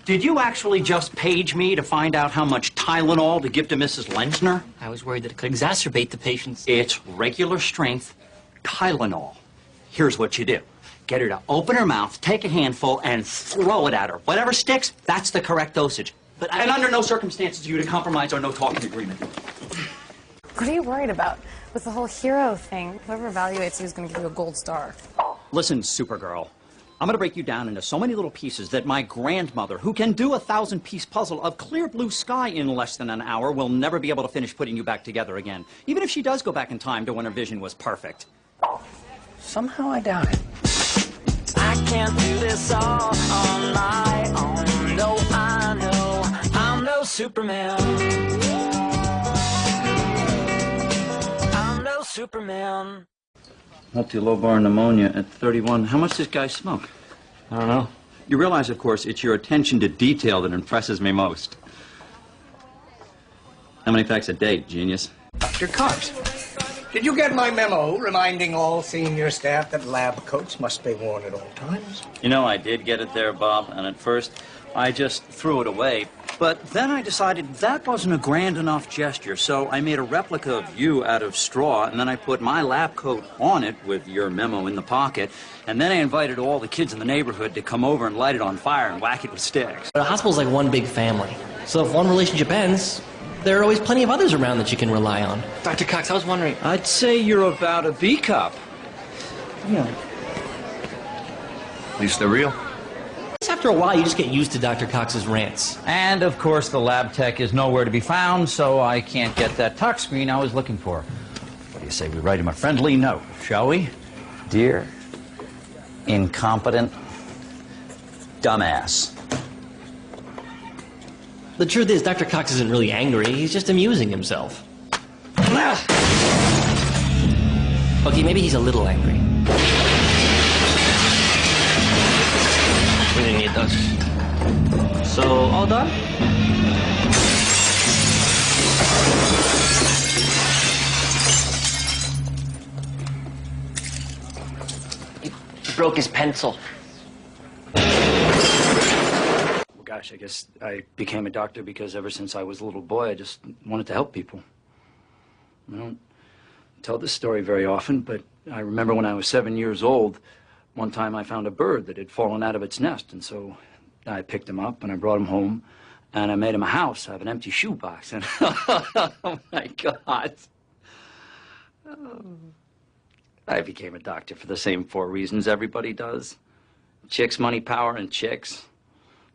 Did you actually just page me to find out how much Tylenol to give to Mrs. Lenzner? I was worried that it could exacerbate the patient's... It's regular strength Tylenol. Here's what you do. Get her to open her mouth, take a handful, and throw it at her. Whatever sticks, that's the correct dosage. And under no circumstances are you to compromise our no-talking agreement. What are you worried about? With the whole hero thing, whoever evaluates you is going to give you a gold star. Listen, Supergirl. I'm going to break you down into so many little pieces that my grandmother, who can do a 1,000-piece puzzle of clear blue sky in less than an hour, will never be able to finish putting you back together again, even if she does go back in time to when her vision was perfect. Somehow I doubt it. I can't do this all on my own. No, I know I'm no Superman. I'm no Superman. Multilobar pneumonia at 31. How much does this guy smoke? I don't know. You realize, of course, it's your attention to detail that impresses me most. How many packs a day, genius? Dr. Cox, did you get my memo reminding all senior staff that lab coats must be worn at all times? You know, I did get it there, Bob, and at first I just threw it away. But then I decided that wasn't a grand enough gesture, so I made a replica of you out of straw, and then I put my lab coat on it with your memo in the pocket, and then I invited all the kids in the neighborhood to come over and light it on fire and whack it with sticks. But a hospital's like one big family. So if one relationship ends, there are always plenty of others around that you can rely on. Dr. Cox, I was wondering... I'd say you're about a B cup. Yeah. At least they're real. After a while, you just get used to Dr. Cox's rants. And, of course, the lab tech is nowhere to be found, so I can't get that tuck screen I was looking for. What do you say we write him a friendly note, shall we? Dear incompetent dumbass. The truth is, Dr. Cox isn't really angry. He's just amusing himself. Okay, maybe he's a little angry. We didn't need those. So, all done? He broke his pencil. Gosh, I guess I became a doctor because ever since I was a little boy, I just wanted to help people. I don't tell this story very often, but I remember when I was 7 years old, one time I found a bird that had fallen out of its nest, and so I picked him up and I brought him home, and I made him a house out of an empty shoebox, and oh my God. I became a doctor for the same 4 reasons everybody does. Chicks, money, power, and chicks.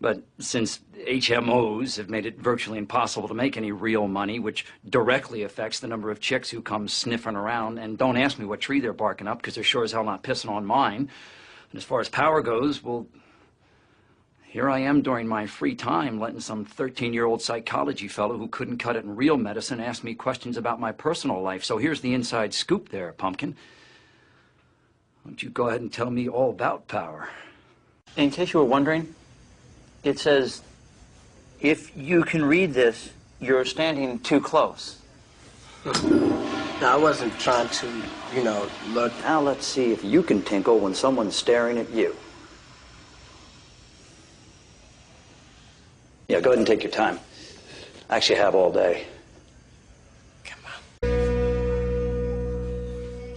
But since HMOs have made it virtually impossible to make any real money, which directly affects the number of chicks who come sniffing around, and don't ask me what tree they're barking up, because they're sure as hell not pissing on mine. And as far as power goes, well, here I am during my free time letting some 13-year-old psychology fellow who couldn't cut it in real medicine ask me questions about my personal life. So here's the inside scoop there, Pumpkin. Why don't you go ahead and tell me all about power? In case you were wondering, it says, if you can read this, you're standing too close. I wasn't trying to, look. Now let's see if you can tinkle when someone's staring at you. Yeah, go ahead and take your time. I actually have all day. Come on.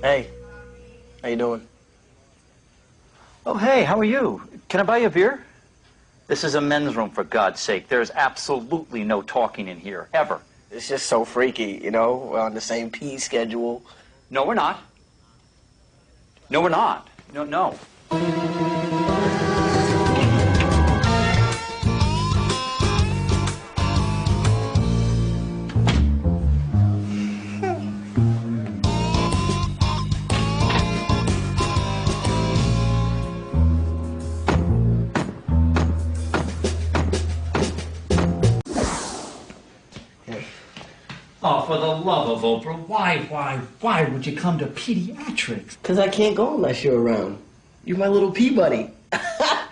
Hey, how you doing? Oh, hey, how are you? Can I buy you a beer? This is a men's room, for God's sake. There's absolutely no talking in here, ever. It's just so freaky, we're on the same pee schedule. No, we're not. No, we're not. No. Oh, for the love of Oprah, why would you come to pediatrics? Because I can't go unless you're around. You're my little pee buddy. I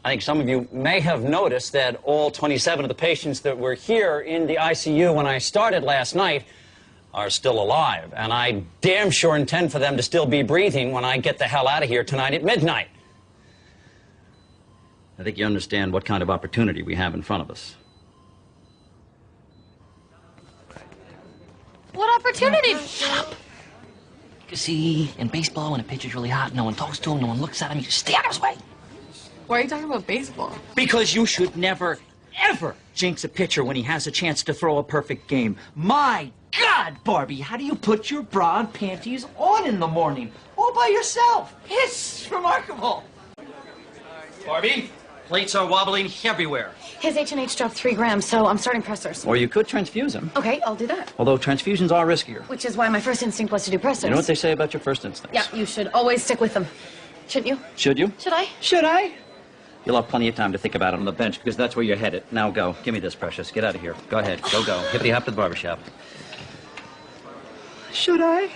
think some of you may have noticed that all 27 of the patients that were here in the ICU when I started last night are still alive. And I damn sure intend for them to still be breathing when I get the hell out of here tonight at midnight. I think you understand what kind of opportunity we have in front of us. What opportunity? Shut up. You see, in baseball, when a pitcher's really hot, no one talks to him, no one looks at him, you just stay out of his way. Why are you talking about baseball? Because you should never, ever jinx a pitcher when he has a chance to throw a perfect game. My God, Barbie, how do you put your bra and panties on in the morning? All by yourself. It's remarkable. Barbie, plates are wobbling everywhere. His H&H dropped 3 grams, so I'm starting pressers. Or you could transfuse him. Okay, I'll do that. Although transfusions are riskier. Which is why my first instinct was to do pressers. You know what they say about your first instincts? Yeah, you should always stick with them. Shouldn't you? Should you? Should I? Should I? You'll have plenty of time to think about it on the bench, because that's where you're headed. Now go. Give me this, Precious. Get out of here. Go ahead. Go. Hippity-hop to the barbershop. Should I?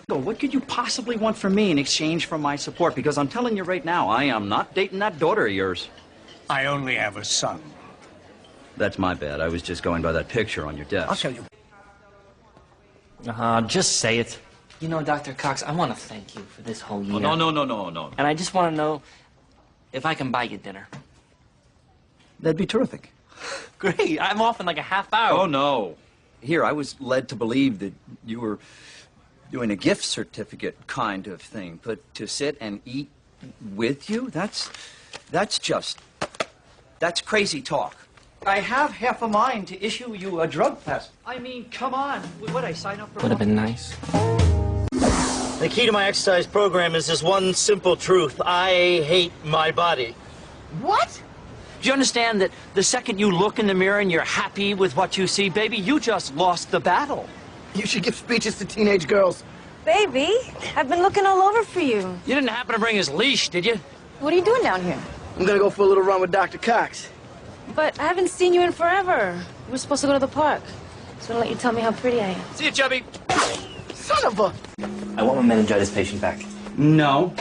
What could you possibly want from me in exchange for my support? Because I'm telling you right now, I am not dating that daughter of yours. I only have a son. That's my bad. I was just going by that picture on your desk. I'll show you. Just say it. You know, Dr. Cox, I want to thank you for this whole year. Oh, no. And I just want to know if I can buy you dinner. That'd be terrific. Great. I'm off in like a half hour. Oh, no. Here, I was led to believe that you were doing a gift certificate kind of thing. But to sit and eat with you, that's crazy talk. I have half a mind to issue you a drug test. I mean, come on. Would I sign up for Would have been nice. The key to my exercise program is this one simple truth. I hate my body. What? Do you understand that the second you look in the mirror and you're happy with what you see, baby, you just lost the battle? You should give speeches to teenage girls. Baby, I've been looking all over for you. You didn't happen to bring his leash, did you? What are you doing down here? I'm gonna go for a little run with Dr. Cox. But I haven't seen you in forever. We were supposed to go to the park. So I'll let you tell me how pretty I am. See you, Chubby. Son of a... I want my meningitis patient back. No.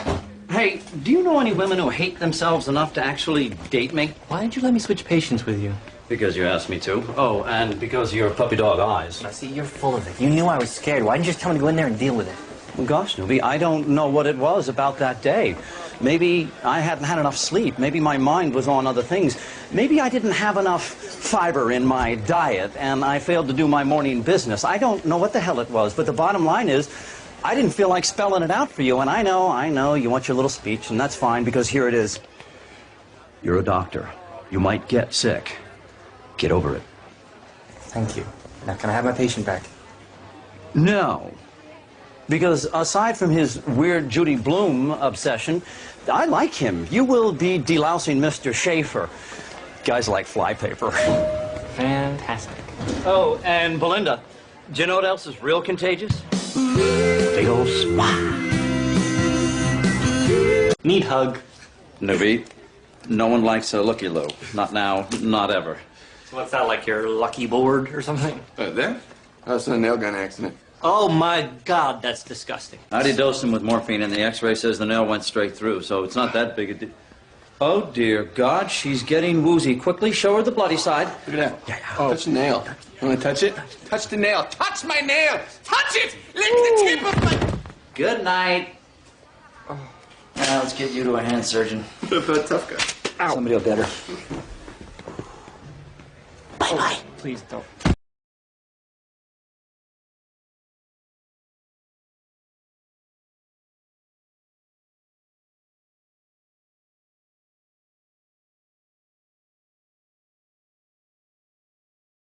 Hey, do you know any women who hate themselves enough to actually date me? Why did you let me switch patients with you? Because you asked me to. Oh, and because of your puppy dog eyes. I see, you're full of it. You knew I was scared. Why didn't you just tell me to go in there and deal with it? Well, gosh, Newbie, I don't know what it was about that day. Maybe I hadn't had enough sleep. Maybe my mind was on other things. Maybe I didn't have enough fiber in my diet, and I failed to do my morning business. I don't know what the hell it was, but the bottom line is, I didn't feel like spelling it out for you, and I know, you want your little speech, and that's fine, because here it is. You're a doctor. You might get sick. Get over it. Thank you. Now, can I have my patient back? No. Because aside from his weird Judy Blume obsession, I like him. You will be delousing Mr. Schaefer. Guys like flypaper. Fantastic. Oh, and Belinda, do you know what else is real contagious? Big old smile. Need hug. Newbie, no one likes a looky-loo. Not now, not ever. What's that, like your lucky board or something? That? That's a nail gun accident. Oh, my God, that's disgusting. I dosed him with morphine, and the x-ray says the nail went straight through, so it's not that big a deal. Oh, dear God, she's getting woozy. Quickly, show her the bloody side. Look at that. Oh. Touch the nail. You want to touch it? Touch the nail. Touch my nail. Touch it. Lick the tip of my... Good night. Now let's get you to a hand surgeon. Tough guy. Ow. Somebody will get her. Bye-bye. Please don't.